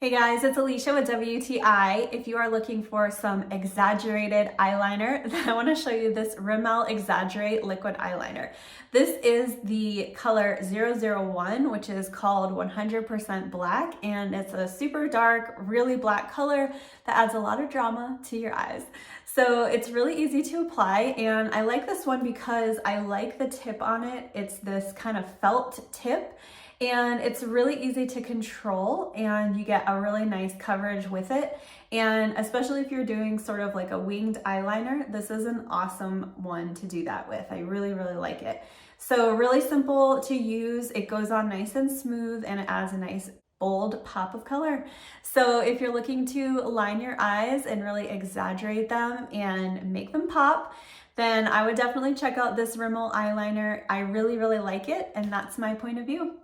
Hey guys, it's Alicia with WTI. If you are looking for some exaggerated eyeliner, then I want to show you this Rimmel Exaggerate liquid eyeliner. This is the color 001, which is called 100% black, and it's a super dark, really black color that adds a lot of drama to your eyes. So it's really easy to apply, and I like this one because I like the tip on it. It's this kind of felt tip. And it's really easy to control and you get a really nice coverage with it. And especially if you're doing sort of like a winged eyeliner, this is an awesome one to do that with. I really like it. So really simple to use. It goes on nice and smooth and it adds a nice bold pop of color. So if you're looking to line your eyes and really exaggerate them and make them pop, then I would definitely check out this Rimmel eyeliner. I really like it, and that's my point of view.